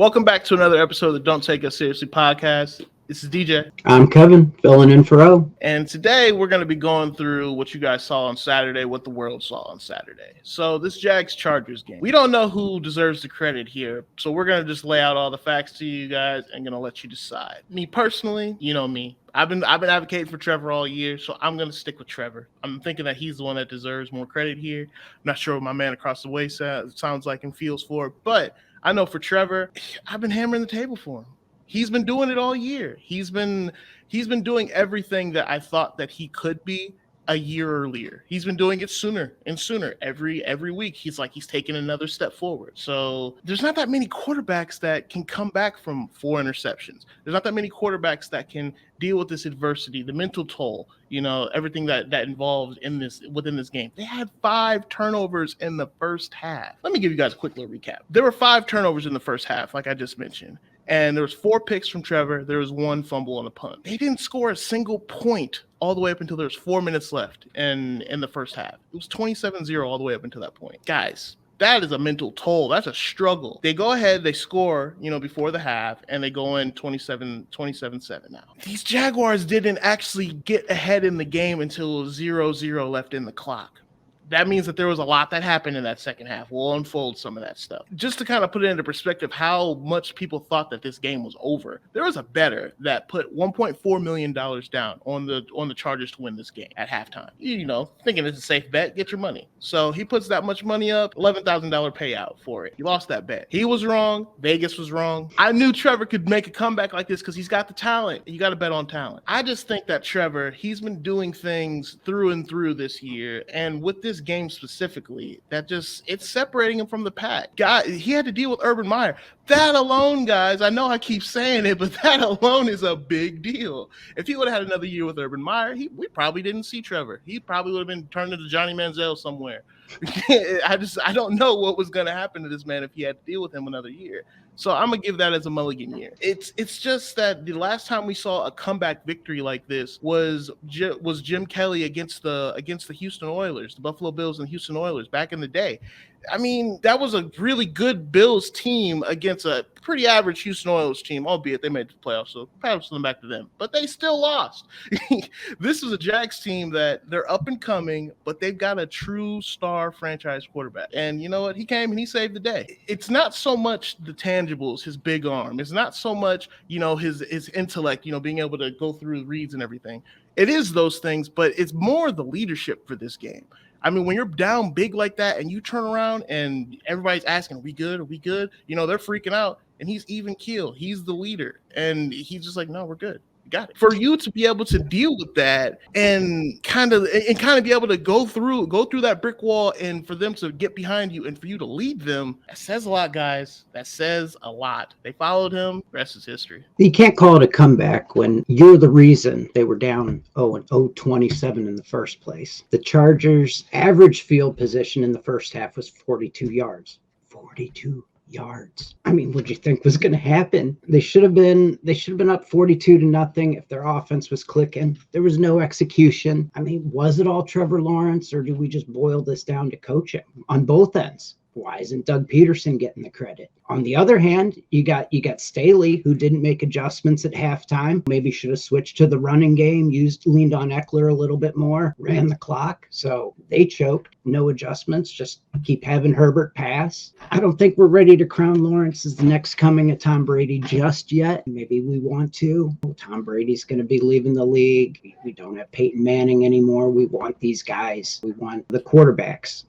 Welcome back to another episode of the Don't Take Us Seriously podcast. This is DJ. I'm Kevin, filling in for O. And today we're going to be going through what you guys saw on Saturday, what the world saw on Saturday. So this Jags-Chargers game, we don't know who deserves the credit here. So we're going to just lay out all the facts to you guys and going to let you decide. Me personally, you know me. I've been advocating for Trevor all year, so I'm going to stick with Trevor. I'm thinking that he's the one that deserves more credit here. I'm not sure what my man across the way sounds like and feels for it, but I know for Trevor, I've been hammering the table for him. He's been doing it all year. He's been doing everything that I thought that he could be a year earlier. He's been doing it sooner and sooner. Every week, he's taking another step forward. So there's not that many quarterbacks that can come back from 4 interceptions. There's not that many quarterbacks that can deal with this adversity, the mental toll, everything that involved within this game. They had 5 turnovers in the first half. Let me give you guys a quick little recap. There were 5 turnovers in the first half, like I just mentioned. And there was 4 picks from Trevor. There was 1 fumble on a punt. They didn't score a single point all the way up until there was 4 minutes left in the first half. It was 27-0 all the way up until that point. Guys, that is a mental toll. That's a struggle. They go ahead, they score, before the half, and they go in 27-7 now. These Jaguars didn't actually get ahead in the game until 0-0 left in the clock. That means that there was a lot that happened in that second half. We'll unfold some of that stuff. Just to kind of put it into perspective how much people thought that this game was over, there was a bettor that put $1.4 million down on the Chargers to win this game at halftime. Thinking it's a safe bet, get your money. So he puts that much money up, $11,000 payout for it. He lost that bet. He was wrong. Vegas was wrong. I knew Trevor could make a comeback like this because he's got the talent. You got to bet on talent. I just think that Trevor, he's been doing things through and through this year. And with this game specifically, it's separating him from the pack. He had to deal with Urban Meyer. That alone, guys, I know I keep saying it, but that alone is a big deal. If he would have had another year with Urban Meyer, we probably didn't see Trevor. He probably would have been turned into Johnny Manziel somewhere. I don't know what was going to happen to this man if he had to deal with him another year. So I'm going to give that as a mulligan year. It's just that the last time we saw a comeback victory like this was Jim Kelly against the Houston Oilers, the Buffalo Bills and Houston Oilers back in the day. I mean, that was a really good Bills team against a pretty average Houston Oilers team, albeit they made the playoffs, so props to them back to them. But they still lost. This is a Jags team that they're up and coming, but they've got a true star franchise quarterback. And you know what? He came and he saved the day. It's not so much the tangibles, his big arm. It's not so much, his intellect, being able to go through reads and everything. It is those things, but it's more the leadership for this game. I mean, when you're down big like that and you turn around and everybody's asking, are we good? Are we good? They're freaking out and he's even keel. He's the leader. And he's just like, no, we're good. We got it. For you to be able to deal with that and kind of be able to go through that brick wall and for them to get behind you and for you to lead them, that says a lot, guys. That says a lot. They followed him. The rest is history. You can't call it a comeback when you're the reason they were down 0-27 in the first place. The Chargers' average field position in the first half was 42 yards. 42 yards. I mean, what do you think was going to happen? They should have been up 42-0 if their offense was clicking. There was no execution. I mean, was it all Trevor Lawrence, or do we just boil this down to coaching on both ends? Why isn't Doug Peterson getting the credit? On the other hand, you got Staley, who didn't make adjustments at halftime. Maybe should have switched to the running game, leaned on Eckler a little bit more, ran the clock. So they choked. No adjustments, just keep having Herbert pass. I don't think we're ready to crown Lawrence as the next coming of Tom Brady just yet. Maybe we want to. Tom Brady's going to be leaving the league. We don't have Peyton Manning anymore. We want these guys. We want the quarterbacks,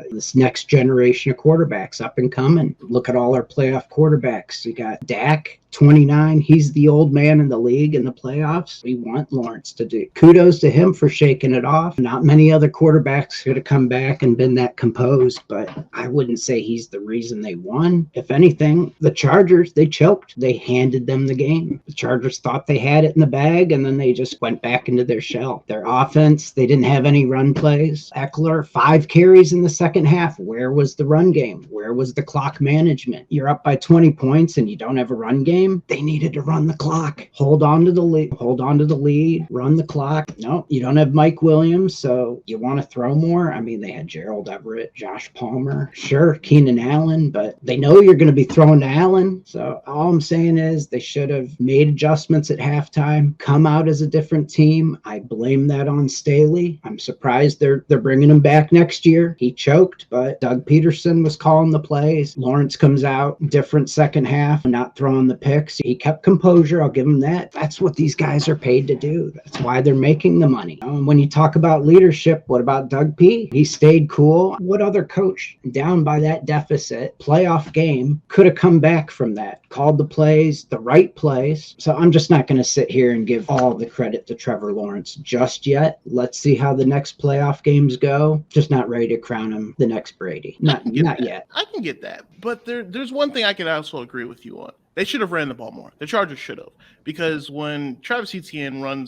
this next generation of quarterbacks up and coming. Look at all our playoff quarterbacks. You got Dak, 29. He's the old man in the league in the playoffs. We want Lawrence to do. Kudos to him for shaking it off. Not many other quarterbacks could have come back and been that composed, but I wouldn't say he's the reason they won. If anything, the Chargers, they choked. They handed them the game. The Chargers thought they had it in the bag, and then they just went back into their shell. Their offense, they didn't have any run plays. Eckler, 5 carries in the second half. Where was the run game? Where was the clock management? You're up by 20 points and you don't have a run game. game, they needed to run the clock, hold on to the lead, run the clock. No, you don't have Mike Williams, so you want to throw more. I mean, they had Gerald Everett, Josh Palmer, sure, Keenan Allen, but they know you're going to be throwing to Allen. So all I'm saying is they should have made adjustments at halftime, come out as a different team. I blame that on Staley. I'm surprised they're bringing him back next year. He choked, but Doug Peterson was calling the plays. Lawrence comes out, different second half, not throwing the picks. He kept composure. I'll give him that. That's what these guys are paid to do. That's why they're making the money. And when you talk about leadership, what about Doug P? He stayed cool. What other coach down by that deficit, playoff game, could have come back from that? Called the plays, the right plays. So I'm just not going to sit here and give all the credit to Trevor Lawrence just yet. Let's see how the next playoff games go. Just not ready to crown him the next Brady. Not yet. I can get that. But there's one thing I can also agree with you on. They should have ran the ball more. The Chargers should have. Because when Travis Etienne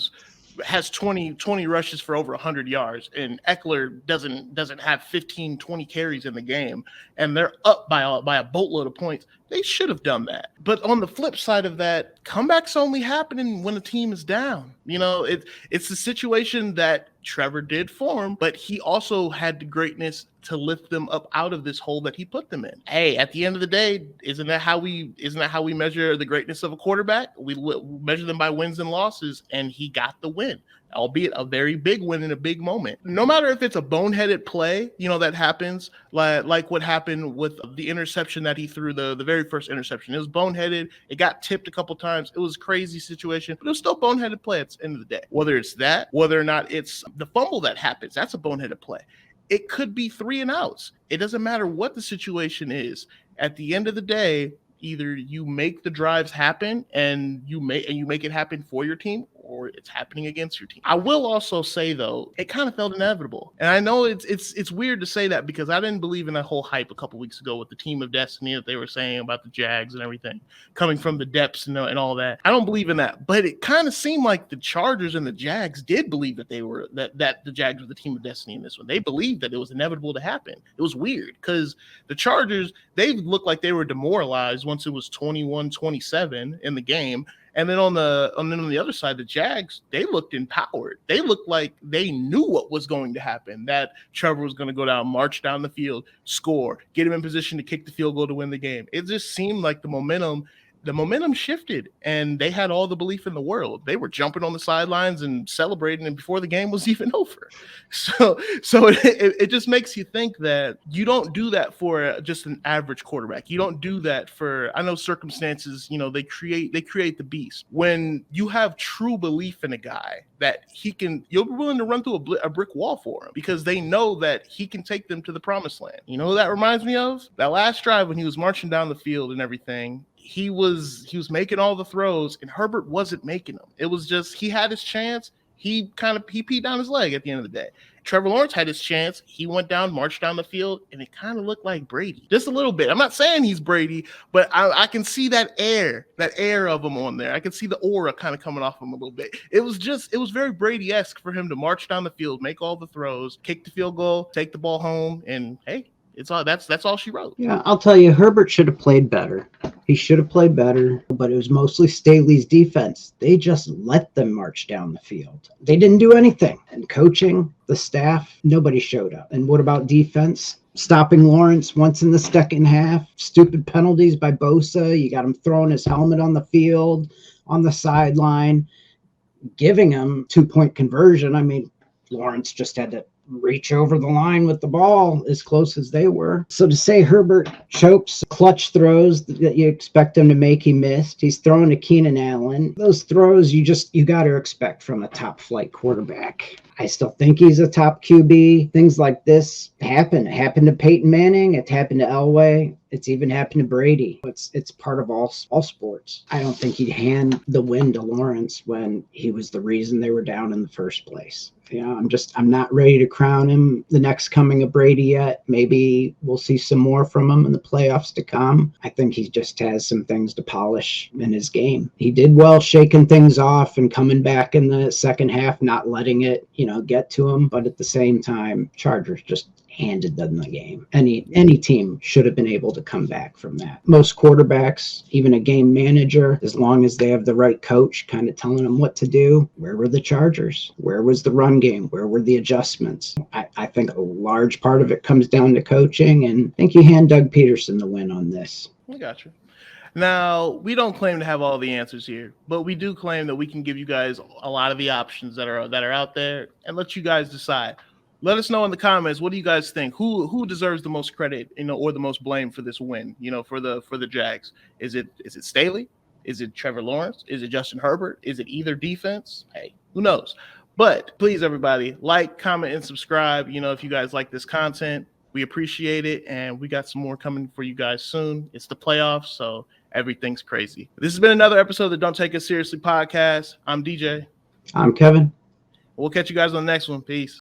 has 20 rushes for over 100 yards, and Eckler doesn't have 15, 20 carries in the game, and they're up by a boatload of points, they should have done that. But on the flip side of that, comebacks only happening when the team is down. You know, it's the situation that Trevor did form, but he also had the greatness to lift them up out of this hole that he put them in. Hey, at the end of the day, isn't that how we measure the greatness of a quarterback? We measure them by wins and losses, and he got the win, albeit a very big win in a big moment. No matter if it's a boneheaded play, that happens, like what happened with the interception that he threw, the very first interception. It was boneheaded. It got tipped a couple times. It was a crazy situation, but it was still a boneheaded play at the end of the day. Whether it's that, whether or not it's the fumble that happens, that's a boneheaded play. It could be 3 and outs. It doesn't matter what the situation is. At the end of the day, either you make the drives happen and you make it happen for your team, or it's happening against your team. I will also say, though, it kind of felt inevitable. And I know it's weird to say that, because I didn't believe in that whole hype a couple weeks ago with the team of destiny that they were saying about the Jags and everything coming from the depths and all that. I don't believe in that. But it kind of seemed like the Chargers and the Jags did believe that that the Jags were the team of destiny in this one. They believed that it was inevitable to happen. It was weird because the Chargers, they looked like they were demoralized once it was 21-27 in the game. And then on the other side, the Jags, they looked empowered. They looked like they knew what was going to happen, that Trevor was going to go down, march down the field, score, get him in position to kick the field goal to win the game. It just seemed like the momentum shifted, and they had all the belief in the world. They were jumping on the sidelines and celebrating, and before the game was even over. So it just makes you think that you don't do that for just an average quarterback. You don't do that for, I know circumstances, they create the beast. When you have true belief in a guy that you'll be willing to run through a brick wall for him, because they know that he can take them to the promised land. You know who that reminds me of? That last drive when he was marching down the field and everything. He was making all the throws, and Herbert wasn't making them. It was just, he had his chance. He peed down his leg at the end of the day. Trevor Lawrence had his chance. He went down, marched down the field, and it kind of looked like Brady. Just a little bit. I'm not saying he's Brady, but I can see that air of him on there. I can see the aura kind of coming off him a little bit. It was very Brady-esque for him to march down the field, make all the throws, kick the field goal, take the ball home, and hey, that's all she wrote. Yeah, I'll tell you, Herbert should have played better. He should have played better, but it was mostly Staley's defense. They just let them march down the field. They didn't do anything. And coaching, the staff, nobody showed up. And what about defense? Stopping Lawrence once in the second half. Stupid penalties by Bosa. You got him throwing his helmet on the field, on the sideline, giving him 2-point conversion. I mean, Lawrence just had to reach over the line with the ball as close as they were. So to say Herbert chokes, clutch throws that you expect him to make, he missed. He's throwing to Keenan Allen. Those throws you got to expect from a top flight quarterback. I still think he's a top QB. Things like this happen. It happened to Peyton Manning. It happened to Elway. It's even happened to Brady. It's part of all sports. I don't think he'd hand the win to Lawrence when he was the reason they were down in the first place. I'm not ready to crown him the next coming of Brady yet. Maybe we'll see some more from him in the playoffs to come. I think he just has some things to polish in his game. He did well shaking things off and coming back in the second half, not letting it, get to him. But at the same time, Chargers just handed them the game. Any team should have been able to come back from that. Most quarterbacks, even a game manager, as long as they have the right coach kind of telling them what to do, where were the Chargers? Where was the run game? Where were the adjustments? I think a large part of it comes down to coaching, and I think you hand Doug Peterson the win on this. I got you. Now, we don't claim to have all the answers here, but we do claim that we can give you guys a lot of the options that are out there and let you guys decide. Let us know in the comments, what do you guys think? Who deserves the most credit, or the most blame for this win, for the Jags? Is it Staley? Is it Trevor Lawrence? Is it Justin Herbert? Is it either defense? Hey, who knows? But please, everybody, like, comment, and subscribe. If you guys like this content, we appreciate it, and we got some more coming for you guys soon. It's the playoffs, so everything's crazy. This has been another episode of the Don't Take Us Seriously podcast. I'm DJ. I'm Kevin. We'll catch you guys on the next one. Peace.